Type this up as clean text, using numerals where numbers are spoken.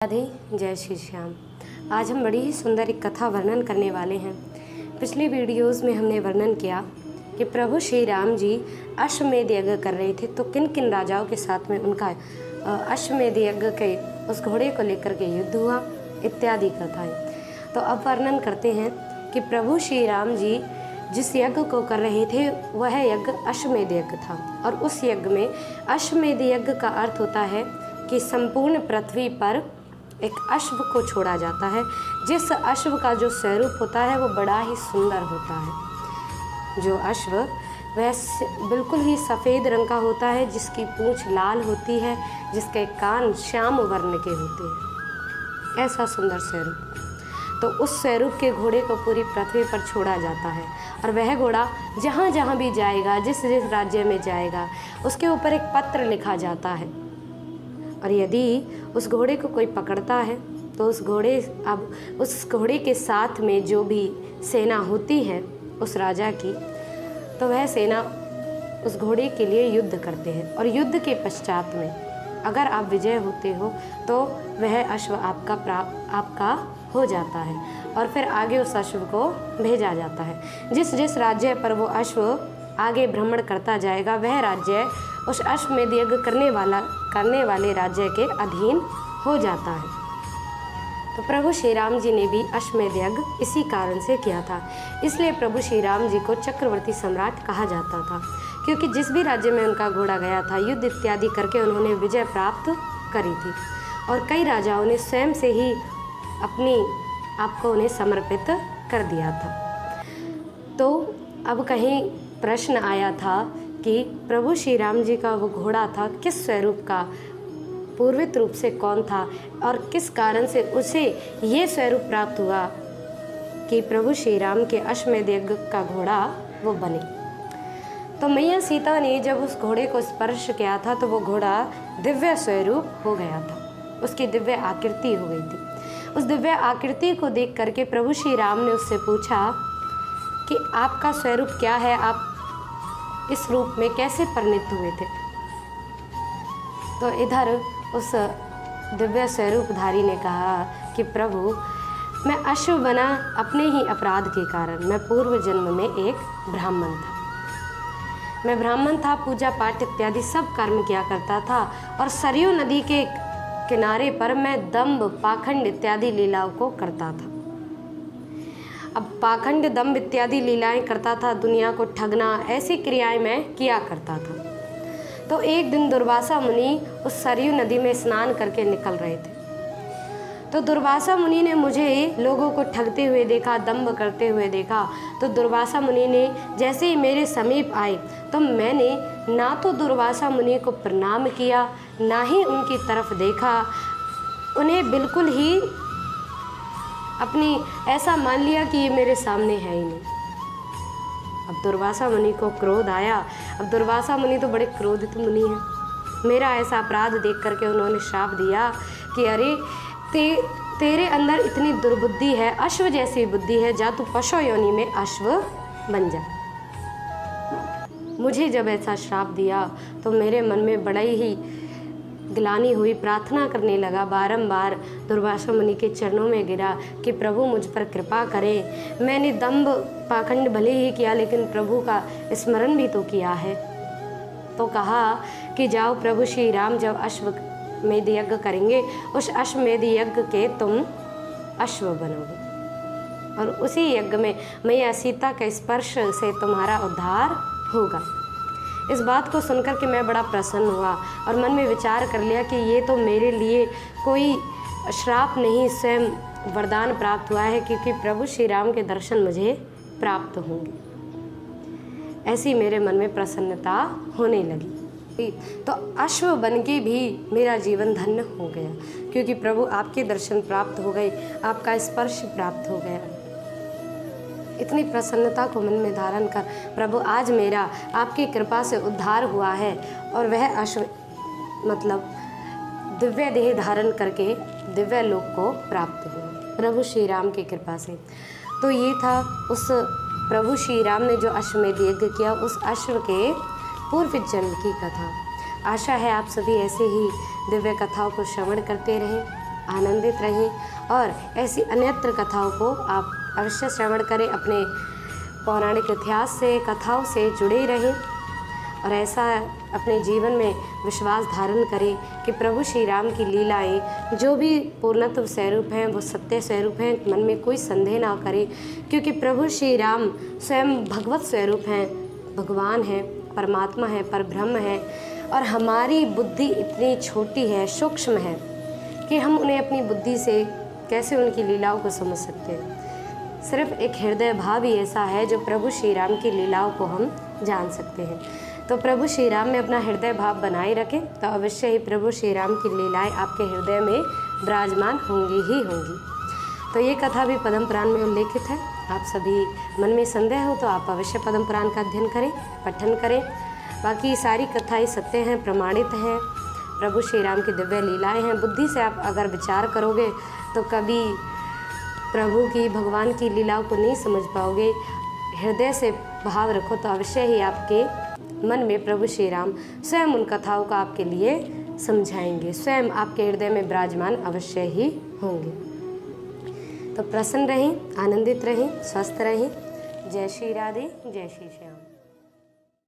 राधे जय श्री श्याम। आज हम बड़ी ही सुंदर एक कथा वर्णन करने वाले हैं। पिछली वीडियोस में हमने वर्णन किया कि प्रभु श्री राम जी अश्वमेध यज्ञ कर रहे थे, तो किन किन राजाओं के साथ में उनका अश्वमेध यज्ञ के उस घोड़े को लेकर के युद्ध हुआ इत्यादि कथाएं। तो अब वर्णन करते हैं कि प्रभु श्री राम जी जिस यज्ञ को कर रहे थे वह यज्ञ अश्वमेध यज्ञ था। और उस यज्ञ में अश्वमेध यज्ञ का अर्थ होता है कि संपूर्ण पृथ्वी पर एक अश्व को छोड़ा जाता है, जिस अश्व का जो स्वरूप होता है वो बड़ा ही सुंदर होता है। जो अश्व वह बिल्कुल ही सफ़ेद रंग का होता है, जिसकी पूंछ लाल होती है, जिसके कान श्याम वर्ण के होते हैं, ऐसा सुंदर स्वरूप। तो उस स्वरूप के घोड़े को पूरी पृथ्वी पर छोड़ा जाता है और वह घोड़ा जहाँ जहाँ भी जाएगा, जिस जिस राज्य में जाएगा, उसके ऊपर एक पत्र लिखा जाता है। और यदि उस घोड़े को कोई पकड़ता है तो उस घोड़े के साथ में जो भी सेना होती है उस राजा की, तो वह सेना उस घोड़े के लिए युद्ध करते हैं। और युद्ध के पश्चात में अगर आप विजय होते हो तो वह अश्व आपका हो जाता है और फिर आगे उस अश्व को भेजा जाता है। जिस जिस राज्य पर वो अश्व आगे भ्रमण करता जाएगा वह राज्य उस अश्वमेध यज्ञ करने वाले राज्य के अधीन हो जाता है। तो प्रभु श्री राम जी ने भी अश्वमेध यज्ञ इसी कारण से किया था। इसलिए प्रभु श्री राम जी को चक्रवर्ती सम्राट कहा जाता था, क्योंकि जिस भी राज्य में उनका घोड़ा गया था युद्ध इत्यादि करके उन्होंने विजय प्राप्त करी थी। और कई राजाओं ने स्वयं से ही अपनी आपको उन्हें समर्पित कर दिया था। तो अब कहीं प्रश्न आया था कि प्रभु श्री राम जी का वो घोड़ा था किस स्वरूप का, पूर्वित रूप से कौन था और किस कारण से उसे ये स्वरूप प्राप्त हुआ कि प्रभु श्री राम के अश्वमेध यज्ञ का घोड़ा वो बने। तो मैया सीता ने जब उस घोड़े को स्पर्श किया था तो वो घोड़ा दिव्य स्वरूप हो गया था, उसकी दिव्य आकृति हो गई थी। उस दिव्य आकृति को देख करके प्रभु श्री राम ने उससे पूछा कि आपका स्वरूप क्या है, आप इस रूप में कैसे परिणित हुए थे। तो इधर उस दिव्य स्वरूपधारी ने कहा कि प्रभु, मैं अश्व बना अपने ही अपराध के कारण। मैं पूर्व जन्म में एक ब्राह्मण था। मैं ब्राह्मण था, पूजा पाठ इत्यादि सब कर्म किया करता था और सरयू नदी के किनारे पर मैं दंभ, पाखंड इत्यादि लीलाओं को करता था। अब पाखंड, दंभ इत्यादि लीलाएं करता था, दुनिया को ठगना, ऐसी क्रियाएं मैं किया करता था। तो एक दिन दुर्वासा मुनि उस सरयू नदी में स्नान करके निकल रहे थे। तो दुर्वासा मुनि ने मुझे लोगों को ठगते हुए देखा, दंभ करते हुए देखा। तो दुर्वासा मुनि ने जैसे ही मेरे समीप आए तो मैंने ना तो दुर्वासा मुनि को प्रणाम किया, ना ही उनकी तरफ देखा। उन्हें बिल्कुल ही अपनी ऐसा मान लिया कि ये मेरे सामने है ही नहीं। अब दुर्वासा मुनि को क्रोध आया। अब दुर्वासा मुनि तो बड़े क्रोधित मुनि हैं। मेरा ऐसा अपराध देख करके उन्होंने श्राप दिया कि अरे तेरे अंदर इतनी दुर्बुद्धि है, अश्व जैसी बुद्धि है, जा तू पशु योनि में अश्व बन जा। मुझे जब ऐसा श्राप दिया तो मेरे मन में बड़ा ही ग्लानि हुई, प्रार्थना करने लगा, बारंबार दुर्वासा मुनि के चरणों में गिरा कि प्रभु मुझ पर कृपा करें। मैंने दंभ पाखंड भले ही किया लेकिन प्रभु का स्मरण भी तो किया है। तो कहा कि जाओ, प्रभु श्री राम जब अश्वमेध यज्ञ करेंगे उस अश्वमेध यज्ञ के तुम अश्व बनोगे और उसी यज्ञ में मैया सीता के स्पर्श से तुम्हारा उद्धार होगा। इस बात को सुनकर के मैं बड़ा प्रसन्न हुआ और मन में विचार कर लिया कि ये तो मेरे लिए कोई श्राप नहीं, स्वयं वरदान प्राप्त हुआ है, क्योंकि प्रभु श्री राम के दर्शन मुझे प्राप्त होंगे। ऐसी मेरे मन में प्रसन्नता होने लगी। तो अश्व बन के भी मेरा जीवन धन्य हो गया, क्योंकि प्रभु आपके दर्शन प्राप्त हो गए, आपका स्पर्श प्राप्त हो गया। इतनी प्रसन्नता को मन में धारण कर प्रभु आज मेरा आपकी कृपा से उद्धार हुआ है और वह अश्व मतलब दिव्य देह धारण करके दिव्य लोक को प्राप्त हुआ प्रभु श्री राम की कृपा से। तो ये था उस प्रभु श्री राम ने जो अश्वमेध यज्ञ किया उस अश्व के पूर्व जन्म की कथा। आशा है आप सभी ऐसे ही दिव्य कथाओं को श्रवण करते रहें। आनंदित रहें और ऐसी अन्यत्र कथाओं को आप अवश्य श्रवण करें। अपने पौराणिक इतिहास से, कथाओं से जुड़े रहें और ऐसा अपने जीवन में विश्वास धारण करें कि प्रभु श्री राम की लीलाएं जो भी पूर्णत्व स्वरूप हैं वो सत्य स्वरूप हैं। मन में कोई संदेह ना करें, क्योंकि प्रभु श्री राम स्वयं भगवत स्वरूप हैं, भगवान हैं, परमात्मा है, परब्रह्म है। और हमारी बुद्धि इतनी छोटी है, सूक्ष्म है कि हम उन्हें अपनी बुद्धि से कैसे उनकी लीलाओं को समझ सकते हैं। सिर्फ एक हृदय भाव ही ऐसा है जो प्रभु श्री राम की लीलाओं को हम जान सकते हैं। तो प्रभु श्री राम में अपना हृदय भाव बनाए रखें तो अवश्य ही प्रभु श्री राम की लीलाएं आपके हृदय में विराजमान होंगी ही होंगी। तो ये कथा भी पद्म पुराण में उल्लेखित है। आप सभी मन में संदेह हो तो आप अवश्य पद्म पुराण का अध्ययन करें, पठन करें। बाकी सारी कथाएं सत्य हैं, प्रमाणित हैं, प्रभु श्री राम की दिव्य लीलाएं हैं। बुद्धि से आप अगर विचार करोगे तो कभी प्रभु की, भगवान की लीलाओं को नहीं समझ पाओगे। हृदय से भाव रखो तो अवश्य ही आपके मन में प्रभु श्री राम स्वयं उन कथाओं को आपके लिए समझाएंगे, स्वयं आपके हृदय में विराजमान अवश्य ही होंगे। तो प्रसन्न रहें, आनंदित रहें, स्वस्थ रहें। जय श्री राधे, जय श्री श्याम।